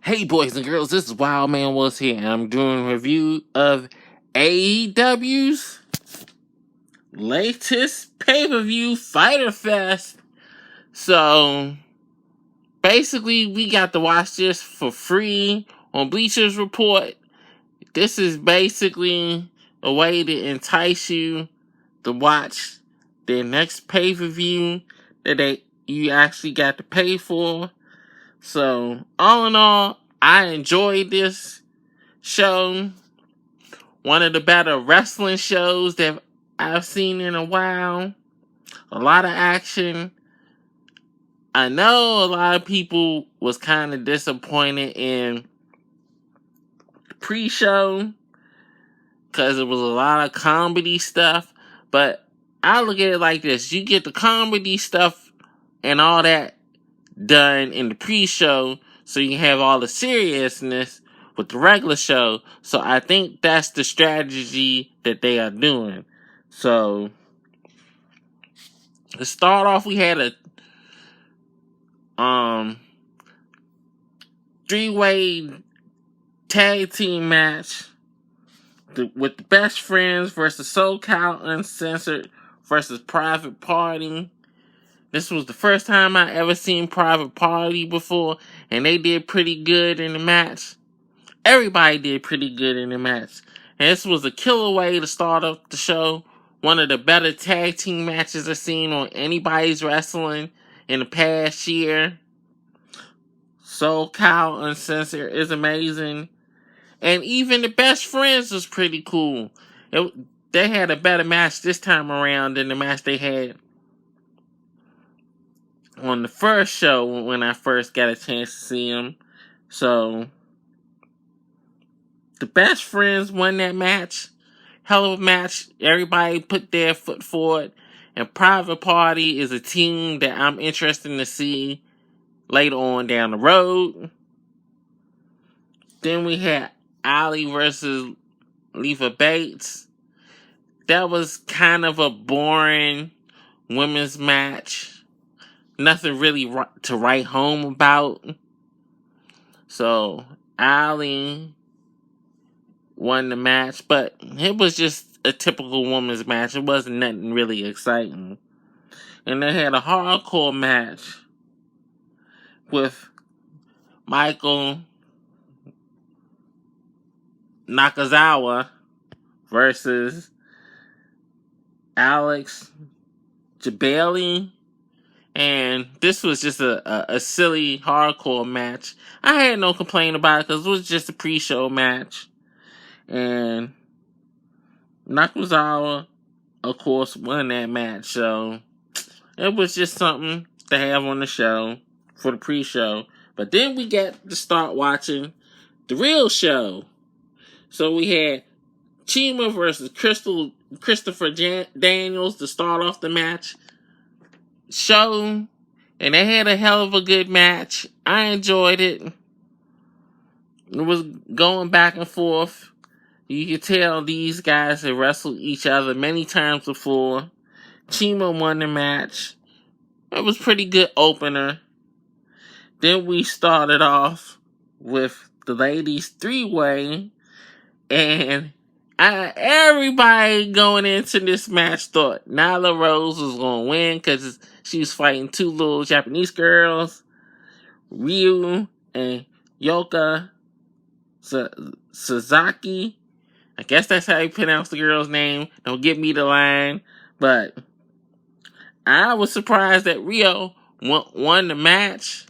Hey boys and girls, this is Wildman Willis here, and I'm doing a review of AEW's latest pay-per-view, Fyter Fest. So, basically, we got to watch this for free on Bleachers Report. This is basically a way to entice you to watch their next pay-per-view that you actually got to pay for. So, all in all, I enjoyed this show. One of the better wrestling shows that I've seen in a while. A lot of action. I know a lot of people was kind of disappointed in the pre-show because it was a lot of comedy stuff. But I look at it like this. You get the comedy stuff and all that done in the pre-show, so you can have all the seriousness with the regular show. So I think that's the strategy that they are doing. So to start off, we had a three-way tag team match with the Best Friends versus SoCal Uncensored versus Private Party. This was the first time I ever seen Private Party before, and they did pretty good in the match. Everybody did pretty good in the match. And this was a killer way to start off the show. One of the better tag team matches I've seen on anybody's wrestling in the past year. SoCal Uncensored is amazing. And even the Best Friends was pretty cool. They had a better match this time around than the match they had on the first show when I first got a chance to see them. So, the Best Friends won that match. Hell of a match. Everybody put their foot forward. And Private Party is a team that I'm interested to see later on down the road. Then we had Ali versus Leva Bates. That was kind of a boring women's match. Nothing really to write home about. So, Ali won the match, but it was just a typical women's match. It wasn't nothing really exciting. And they had a hardcore match with Michael Nakazawa versus Alex Jabali. And this was just a silly hardcore match. I had no complaint about it because it was just a pre-show match. And Nakazawa, of course, won that match. So it was just something to have on the show for the pre-show. But then we got to start watching the real show. So we had Chima versus Christopher Daniels to start off the match show. And they had a hell of a good match. I enjoyed it. It was going back and forth. You could tell these guys have wrestled each other many times before. Chima won the match. It was a pretty good opener. Then we started off with the ladies three-way. And everybody going into this match thought Nyla Rose was going to win because she was fighting two little Japanese girls, Ryu and Yoka Sasaki. I guess that's how you pronounce the girl's name. Don't get me the line. But I was surprised that Rio won the match.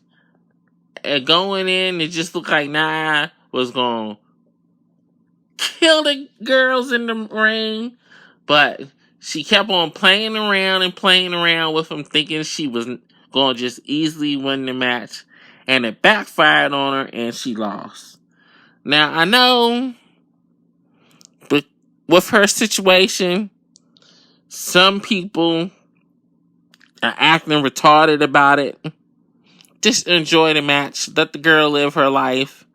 And going in, it just looked like Nia was going to kill the girls in the ring. But she kept on playing around with them, thinking she was going to just easily win the match. And it backfired on her, and she lost. Now, I know, but with her situation, some people are acting retarded about it. Just enjoy the match. Let the girl live her life.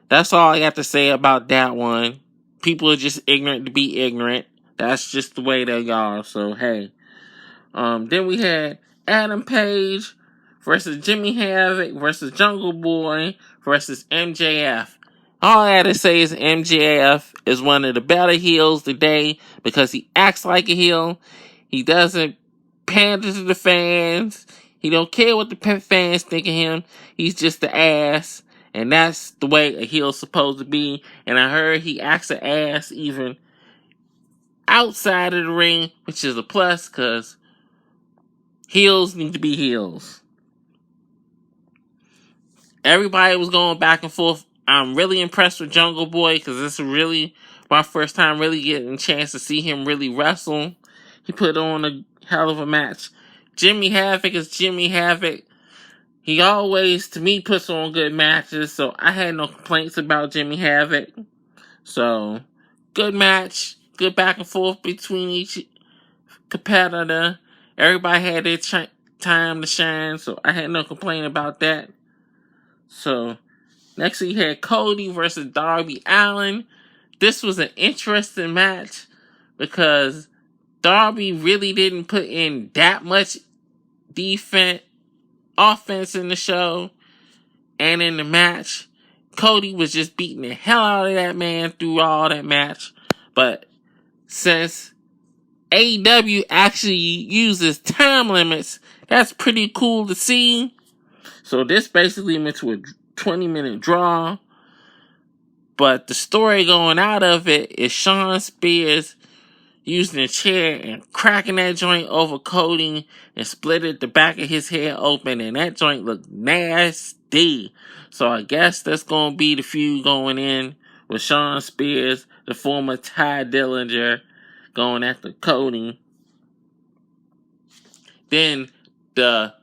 That's all I got to say about that one. People are just ignorant to be ignorant. That's just the way they are. So, hey. Then we had Adam Page versus Jimmy Havoc versus Jungle Boy versus MJF. All I gotta say is MJF is one of the better heels today because he acts like a heel. He doesn't pander to the fans. He don't care what the fans think of him. He's just the ass. And that's the way a heel's supposed to be. And I heard he acts an ass even outside of the ring, which is a plus because heels need to be heels. Everybody was going back and forth. I'm really impressed with Jungle Boy because this is really my first time really getting a chance to see him really wrestle. He put on a hell of a match. Jimmy Havoc is Jimmy Havoc. He always, to me, puts on good matches, so I had no complaints about Jimmy Havoc. So, good match. Good back and forth between each competitor. Everybody had their time to shine, so I had no complaint about that. So, next we had Cody versus Darby Allin. This was an interesting match because Darby really didn't put in that much offense in the show and in the match. Cody was just beating the hell out of that man through all that match. But since AEW actually uses time limits, that's pretty cool to see. So this basically went to a 20-minute draw. But the story going out of it is Shawn Spears using a chair and cracking that joint over Cody and splitted the back of his head open, and that joint looked nasty. So I guess that's going to be the feud going in with Shawn Spears, the former Ty Dillinger, going after Cody. Then the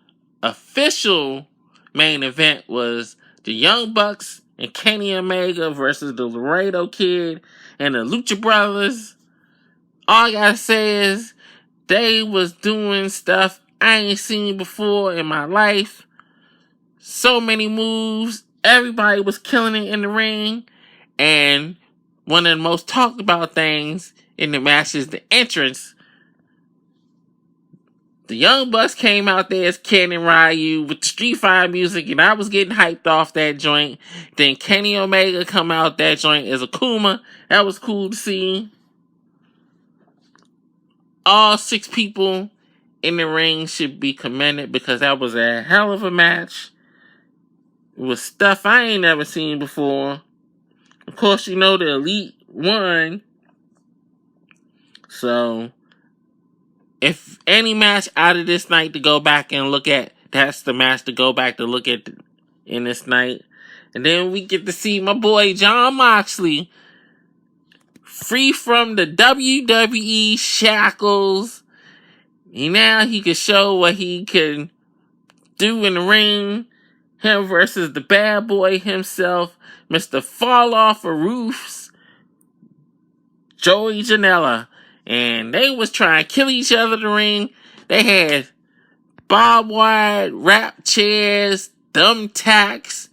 official main event was the Young Bucks and Kenny Omega versus the Laredo Kid and the Lucha Brothers. All I gotta say is they was doing stuff I ain't seen before in my life. So many moves. Everybody was killing it in the ring. And one of the most talked about things in the match is the entrance. The Young Bucks came out there as Ken and Ryu with the Street Fighter music, and I was getting hyped off that joint. Then Kenny Omega come out that joint as Akuma. That was cool to see. All 6 people in the ring should be commended because that was a hell of a match. It was stuff I ain't never seen before. Of course, you know the Elite won. So, if any match out of this night to go back and look at, that's the match to go back to look at in this night. And then we get to see my boy Jon Moxley free from the WWE shackles. And now he can show what he can do in the ring. Him versus the bad boy himself, Mr. Fall Off of Roofs, Joey Janela. And they was trying to kill each other in the ring. They had barbed wire, wrap chairs, thumbtacks,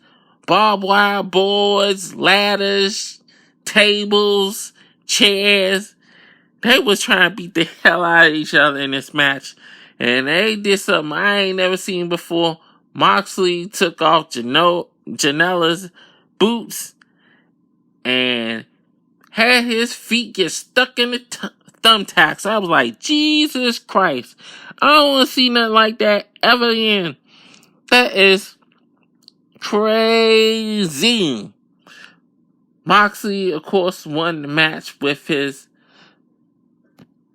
barbed wire boards, ladders, tables, chairs. They was trying to beat the hell out of each other in this match. And they did something I ain't never seen before. Moxley took off Janela's boots and had his feet get stuck in the thumbtacks. I was like, Jesus Christ. I don't want to see nothing like that ever again. That is crazy. Moxley, of course, won the match with his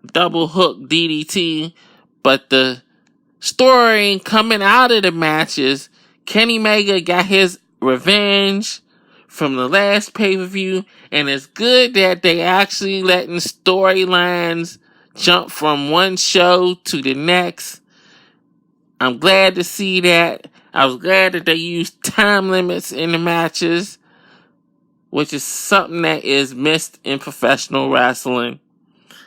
double hook DDT, but the story coming out of the matches, Kenny Omega got his revenge from the last pay-per-view, and it's good that they actually letting storylines jump from one show to the next. I'm glad to see that. I was glad that they used time limits in the matches, which is something that is missed in professional wrestling,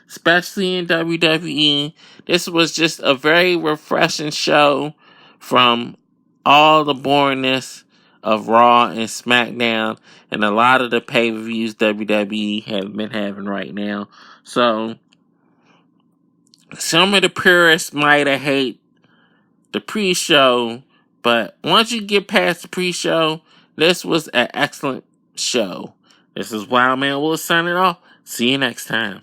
especially in WWE. This was just a very refreshing show from all the boringness of Raw and SmackDown and a lot of the pay-per-views WWE have been having right now. So, some of the purists might have hate the pre-show, But once you get past the pre-show, this was an excellent show. This is Wildman Willis signing off. See you next time.